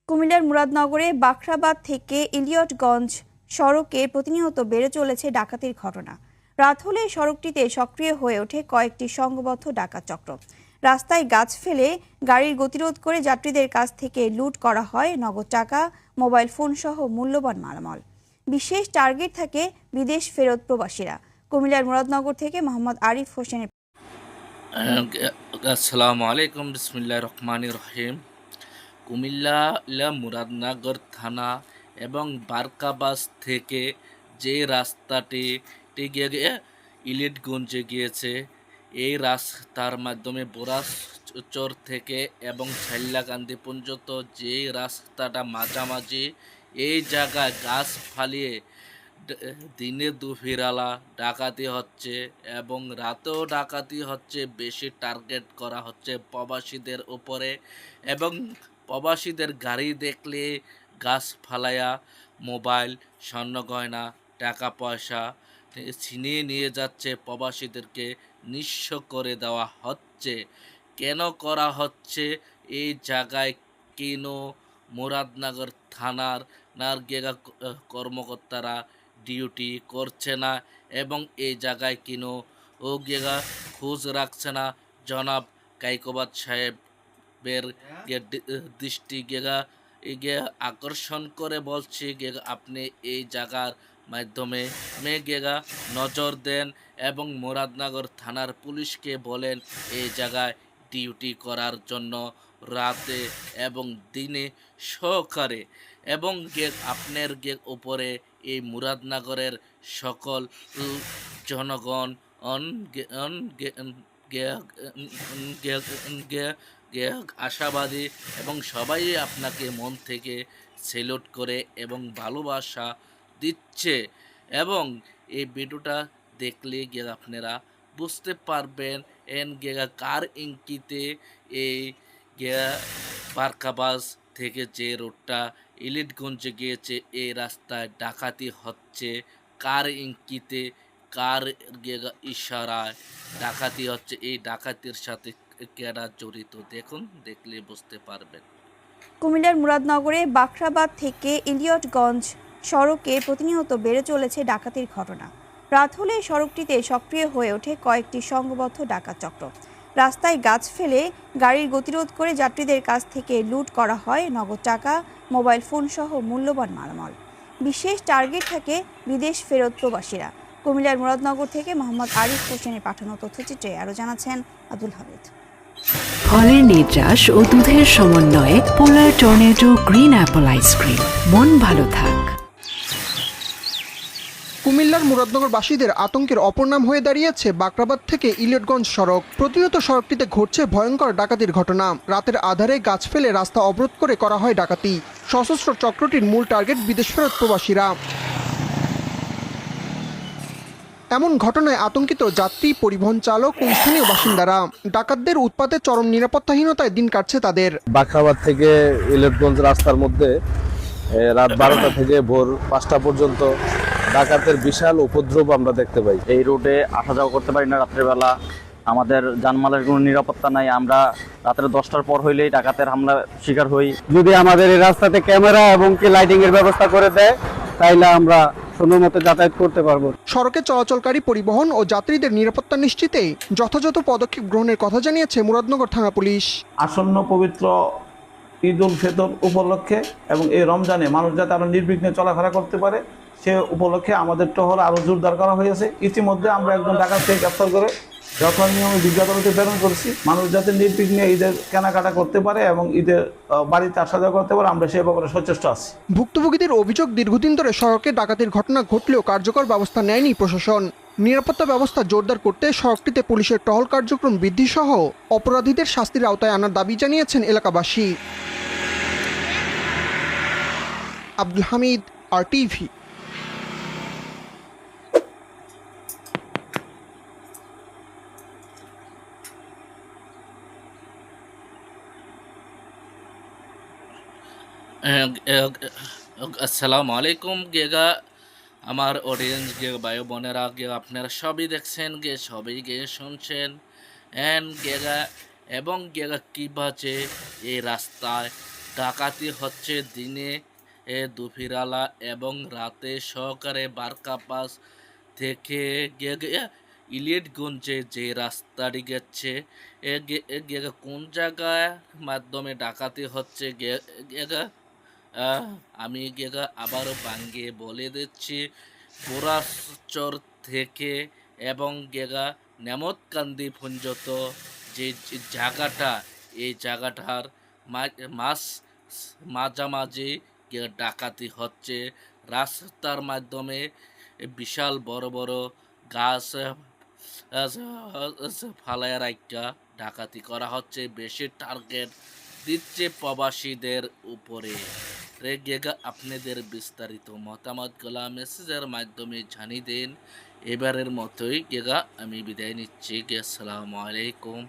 কুমিল্লার মুরাদনগরে বাখরাবাদ থেকে ইলিয়টগঞ্জ সড়কে প্রতিনিয়ত বেড়ে চলেছে ডাকাতির ঘটনা। রাত হলে সড়কটিতে সক্রিয় হয়ে ওঠে কয়েকটি সংঘবদ্ধ ডাকাত চক্র। রাস্তায় গাছ ফেলে গাড়ির গতিরোধ করে যাত্রীদের কাছ থেকে লুট করা হয় নগদ টাকা, মোবাইল ফোন সহ মূল্যবান মালামাল। বিশেষ টার্গেট থাকে বিদেশ ফেরত প্রবাসীরা। কুমিল্লার মুরাদনগর থেকে মোহাম্মদ আরিফ হোসেনের। আসসালামু আলাইকুম, বিসমিল্লাহির রহমানির রহিম। কুমিল্লা মুরাদনগর থানা এবং বারকাবাস থেকে যে রাস্তাটি গিয়ে ইলিয়টগঞ্জে গিয়েছে, এই রাস্তার মাধ্যমে বোরাচর থেকে এবং ছাইল্লাকান্দি পর্যন্ত যে রাস্তাটা মাঝামাঝি, এই জায়গায় গাছ ফালিয়ে দিনে দুপুরবেলা ডাকাতি হচ্ছে এবং রাতেও ডাকাতি হচ্ছে। বেশি টার্গেট করা হচ্ছে প্রবাসীদের উপরে এবং প্রবাসীদের গাড়ি দেখলে গাছ ফালাইয়া মোবাইল, স্বর্ণ গয়না, টাকা পয়সা ছিনিয়ে নিয়ে যাচ্ছে। প্রবাসীদেরকে নিঃস্ব করে দেওয়া হচ্ছে। কেন করা হচ্ছে? এই জায়গায় কেন মুরাদনগর থানার নারগেগা কর্মকর্তারা ডিউটি করছে না এবং এই জায়গায় কিনো ও গেগা খোঁজ রাখছে না? জনাব কাইকোবাদ সাহেবের দৃষ্টি গেগা আকর্ষণ করে বলছি, আপনি এই জায়গার মাধ্যমে গেগা নজর দেন এবং মুরাদনগর থানার পুলিশকে বলেন এই জায়গায় ডিউটি করার জন্য রাতে এবং দিনে সহকারে। এবং আপনার উপরে এই মুরাদনগরের সকল জনগণ আশাবাদী এবং সবাই আপনাকে মন থেকে সেলুট করে এবং ভালোবাসা দিচ্ছে। এবং এই ভিডিওটা দেখলে আপনারা বুঝতে পারবেন কার ইঙ্কিতে এই বারকাবাস থেকে যে রোডটা ইলিয়টগঞ্জে গিয়েছে, এই রাস্তায় ডাকাতি হচ্ছে, কার ইঙ্কিতে, কার ইশারায় ডাকাতি হচ্ছে, এই ডাকাতির সাথে কেডা জড়িত দেখলে বুঝতে পারবেন। কুমিল্লার মুরাদনগরে বাখরাবাদ থেকে ইলিয়টগঞ্জ সড়কে প্রতিনিয়ত বেড়ে চলেছে ডাকাতির ঘটনা। রাত হলে সড়কটিতে সক্রিয় হয়ে ওঠে কয়েকটি সংঘবদ্ধ ডাকাত চক্র। রাস্তায় গাছ ফেলে গাড়ির গতিরোধ করে যাত্রীদের কাছ থেকে লুট করা হয় নগদ টাকা, মোবাইল ফোন সহ মূল্যবান মালামাল। বিশেষ টার্গেট থাকে বিদেশ ফেরত প্রবাসীরা। কুমিল্লার মুরাদনগর থেকে মোহাম্মদ আরিফ হোসেনের পাঠানো তথ্যচিত্রে আরও জানাচ্ছেন আব্দুল হামিদ। ফলের নির্যাস ও দুধের সমন্বয়ে পোলার টর্নেডো গ্রিন অ্যাপল আইসক্রিম। মন ভালো থাক। কুমিল্লার মুরাদনগরবাসীদের আতঙ্কের অপর নাম হয়ে দাঁড়িয়েছে বাখরাবাদ থেকে ইলিয়টগঞ্জ সড়ক। প্রতিনিয়ত সড়কটিতে ঘটছে ভয়ঙ্কর ডাকাতির ঘটনা। রাতের আধারে গাছ ফেলে রাস্তা অবরোধ করে করা হয় ডাকাতি। সশস্ত্র চক্রটির মূল টার্গেট বিদেশ ফেরত প্রবাসীরা। এমন ঘটনায় আতঙ্কিত যাত্রী, পরিবহন চালক ও স্থানীয় বাসিন্দারা। ডাকাতদের উৎপাতে চরম নিরাপত্তাহীনতায় দিন কাটছে তাদের। বাখরাবাদ থেকে ইলিয়টগঞ্জ রাস্তার মধ্যে রাত 12টা থেকে ভোর 5টা পর্যন্ত ডাকাতের বিশাল উপদ্রব আমরা দেখতে পাই। এই রোডে আসা যাওয়া করতে পারি না রাত্রেবেলা। আমাদের জানমালের কোনো নিরাপত্তা নাই। আমরা রাতের 10টার পর হইলেই ডাকাতের হামলা শিকার হই। যদি আমাদের এই রাস্তাতে ক্যামেরা এবং কি লাইটিং এর ব্যবস্থা করে দেয়, তাইলে আমরা সুন্দর মতো যাতায়াত করতে পারবো। সড়কে চলাচলকারী পরিবহন ও যাত্রীদের নিরাপত্তা নিশ্চিতে যথাযথ পদক্ষেপ গ্রহণের কথা জানিয়েছে মুরাদনগর থানা পুলিশ। আসন্ন পবিত্র ঈদ উল ফিতর উপলক্ষে এবং এই রমজানে মানুষ যাতে আরো নির্বিঘ্নে চলাফেরা করতে পারে, সে উপলক্ষে আমাদের টহল আরো জোরদার করা হয়েছে। ইতিমধ্যে আমরা একজন ডাকাতকে গ্রেফতার করে যখন নিয়মে বিজ্ঞাপনতে প্রেরণ করছি, মানুষ যাতে নির্বিঘ্নে ঈদের কেনাকাটা করতে পারে এবং ঈদের বাড়িতে আসা যাওয়া করতে পারে, আমরা সে ব্যাপারে সচেষ্ট আছি। ভুক্তভোগীদের অভিযোগ, দীর্ঘদিন ধরে সড়কে ডাকাতির ঘটনা ঘটলেও কার্যকর ব্যবস্থা নেয়নি প্রশাসন। নিরাপত্তা ব্যবস্থা জোরদার করতে সড়কটিতে পুলিশের টহল কার্যক্রম বৃদ্ধি সহ অপরাধীদের শাস্তির আওতায় আনার দাবি জানিয়েছেন এলাকাবাসী। আব্দুল হামিদ, RTV। আসসালামু আলাইকুম আমার অডিয়েন্স ভাই বোনেরা, আপনারা সবই দেখছেন, সবই শুনছেন এবং কী বাজে এই রাস্তায় ডাকাতি হচ্ছে দিনে দুপুরবেলা এবং রাতে সহকারে বারকাপাস থেকে ইলিয়টগঞ্জে যে রাস্তাটি গেছে কোন জায়গায় মাধ্যমে ডাকাতি হচ্ছে আমি আবারও বাঙ্গিয়ে বলে দিচ্ছি, পোরাচর থেকে এবং নেমতকান্দি পর্যন্ত যে জায়গাটা, এই জায়গাটার মাঝামাঝি ডাকাতি হচ্ছে। রাস্তার মাধ্যমে বিশাল বড় বড় গাছ ফালায় রাখা ডাকাতি করা হচ্ছে। বেশি টার্গেট দিচ্ছে প্রবাসীদের উপরে। আপনাদের বিস্তারিত মতামতগুলা মেসেজের মাধ্যমে জানিয়ে দিন। এবারের মতোই আমি বিদায় নিচ্ছি। আসসালামু আলাইকুম।